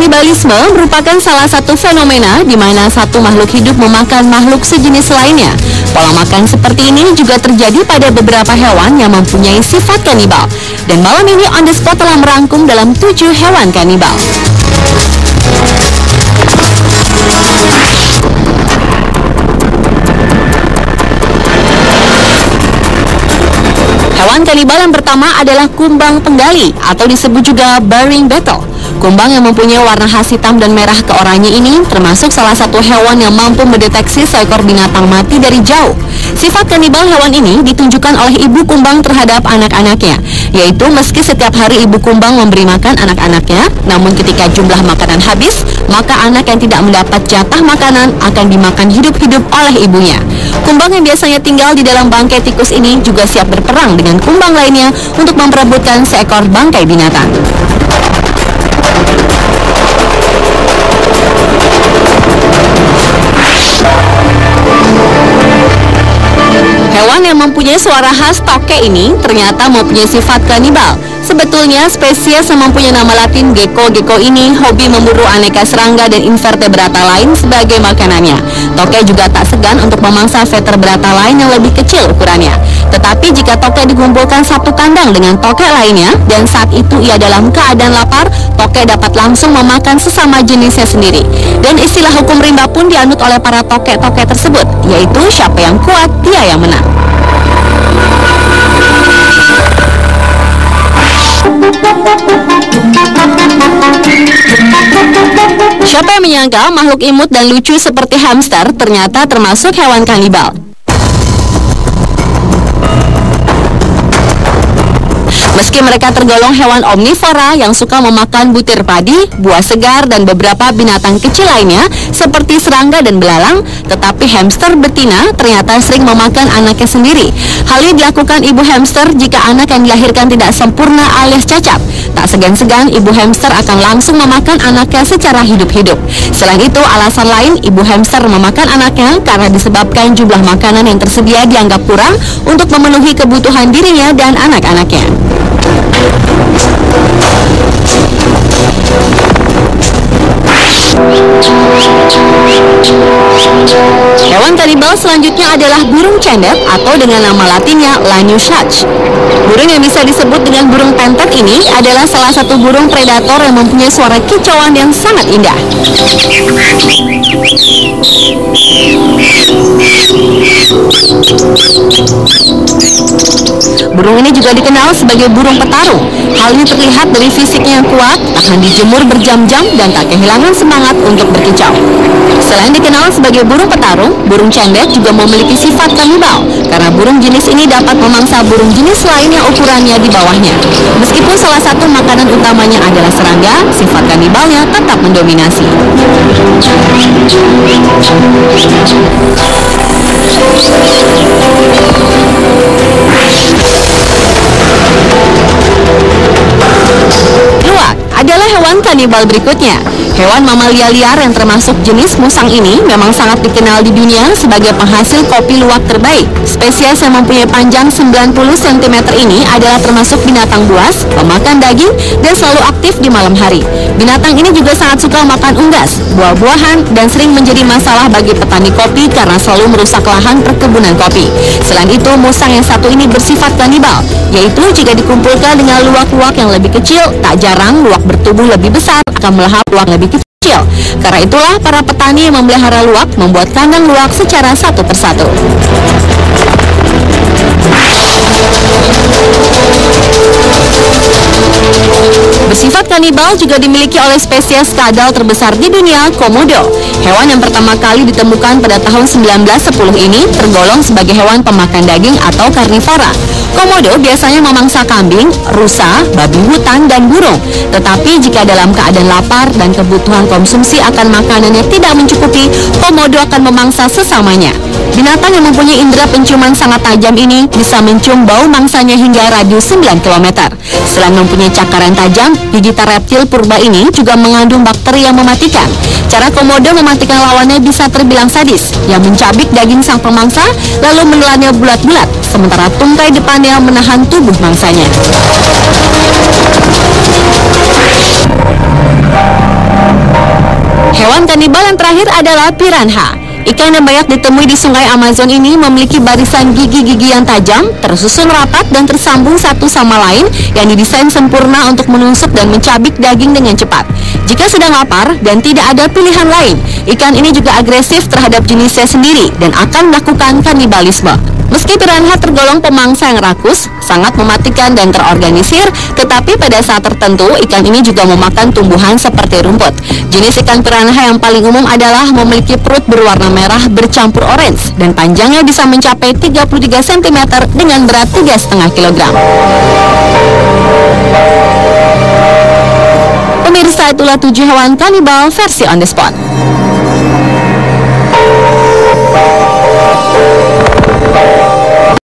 Kanibalisme merupakan salah satu fenomena di mana satu makhluk hidup memakan makhluk sejenis lainnya. Pola makan seperti ini juga terjadi pada beberapa hewan yang mempunyai sifat kanibal. Dan malam ini On The Spot telah merangkum dalam 7 hewan kanibal. Hewan kanibal yang pertama adalah kumbang penggali atau disebut juga burying beetle. Kumbang yang mempunyai warna khas hitam dan merah keoranye ini termasuk salah satu hewan yang mampu mendeteksi seekor binatang mati dari jauh. Sifat kanibal hewan ini ditunjukkan oleh ibu kumbang terhadap anak-anaknya, yaitu meski setiap hari ibu kumbang memberi makan anak-anaknya, namun ketika jumlah makanan habis, maka anak yang tidak mendapat jatah makanan akan dimakan hidup-hidup oleh ibunya. Kumbang yang biasanya tinggal di dalam bangkai tikus ini juga siap berperang dengan kumbang lainnya untuk memperebutkan seekor bangkai binatang. Hewan yang mempunyai suara khas toke ini ternyata mempunyai sifat kanibal. Sebetulnya spesies yang mempunyai nama latin gecko ini hobi memburu aneka serangga dan invertebrata lain sebagai makanannya. Toke juga tak segan untuk memangsa vertebrata lain yang lebih kecil ukurannya. Tetapi jika toke dikumpulkan satu kandang dengan toke lainnya dan saat itu ia dalam keadaan lapar, toke dapat langsung memakan sesama jenisnya sendiri. Dan istilah hukum rimba pun dianut oleh para toke-toke tersebut, yaitu siapa yang kuat, dia yang menang. Siapa yang menyangka makhluk imut dan lucu seperti hamster ternyata termasuk hewan kanibal? Meski mereka tergolong hewan omnivora yang suka memakan butir padi, buah segar, dan beberapa binatang kecil lainnya seperti serangga dan belalang, tetapi hamster betina ternyata sering memakan anaknya sendiri. Hal ini dilakukan ibu hamster jika anak yang dilahirkan tidak sempurna alias cacat. Tak segan-segan ibu hamster akan langsung memakan anaknya secara hidup-hidup. Selain itu, alasan lain ibu hamster memakan anaknya karena disebabkan jumlah makanan yang tersedia dianggap kurang untuk memenuhi kebutuhan dirinya dan anak-anaknya. Hewan kanibal selanjutnya adalah burung cendet atau dengan nama latinnya Lanushach. Burung yang bisa disebut dengan burung pentet ini adalah salah satu burung predator yang mempunyai suara kicauan yang sangat indah. Burung ini juga dikenal sebagai burung petarung. Hal ini terlihat dari fisiknya yang kuat, tahan dijemur berjam-jam, dan tak kehilangan semangat untuk berkicau. Selain dikenal sebagai burung petarung, burung cendet juga memiliki sifat kanibal karena burung jenis ini dapat memangsa burung jenis lain yang ukurannya di bawahnya. Meskipun salah satu makanan utamanya adalah serangga, sifat kanibalnya tetap mendominasi. Luwak adalah hewan kanibal berikutnya. Hewan mamalia liar yang termasuk jenis musang ini memang sangat dikenal di dunia sebagai penghasil kopi luwak terbaik. Spesies yang mempunyai panjang 90 cm ini adalah termasuk binatang buas, pemakan daging, dan selalu aktif di malam hari. Binatang ini juga sangat suka makan unggas, buah-buahan, dan sering menjadi masalah bagi petani kopi karena selalu merusak lahan perkebunan kopi. Selain itu, musang yang satu ini bersifat kanibal, yaitu jika dikumpulkan dengan luwak-luwak yang lebih kecil, tak jarang luwak bertubuh lebih besar akan melahap luwak lebih kecil. Karena itulah para petani yang memelihara luwak membuat kandang luwak secara satu persatu. Bersifat kanibal juga dimiliki oleh spesies kadal terbesar di dunia, komodo. Hewan yang pertama kali ditemukan pada tahun 1910 ini tergolong sebagai hewan pemakan daging atau karnivora. Komodo biasanya memangsa kambing, rusa, babi hutan, dan burung. Tetapi jika dalam keadaan lapar dan kebutuhan konsumsi akan makanannya tidak mencukupi, komodo akan memangsa sesamanya. Binatang yang mempunyai indera penciuman sangat tajam ini bisa mencium bau mangsanya hingga radius 9 km. Selain mempunyai cakaran tajam, gigitan reptil purba ini juga mengandung bakteri yang mematikan. Cara komodo mematikan lawannya bisa terbilang sadis, yang mencabik daging sang pemangsa lalu menelannya bulat-bulat, sementara tungkai depannya menahan tubuh mangsanya. Hewan kanibal yang terakhir adalah piranha. Ikan yang banyak ditemui di sungai Amazon ini memiliki barisan gigi-gigi yang tajam, tersusun rapat dan tersambung satu sama lain yang didesain sempurna untuk menusuk dan mencabik daging dengan cepat. Jika sedang lapar dan tidak ada pilihan lain, ikan ini juga agresif terhadap jenisnya sendiri dan akan melakukan kanibalisme. Meski piranha tergolong pemangsa yang rakus, sangat mematikan dan terorganisir, tetapi pada saat tertentu ikan ini juga memakan tumbuhan seperti rumput. Jenis ikan piranha yang paling umum adalah memiliki perut berwarna merah bercampur orange dan panjangnya bisa mencapai 33 cm dengan berat 3,5 kg. Pemirsa, itulah 7 hewan kanibal versi on the spot.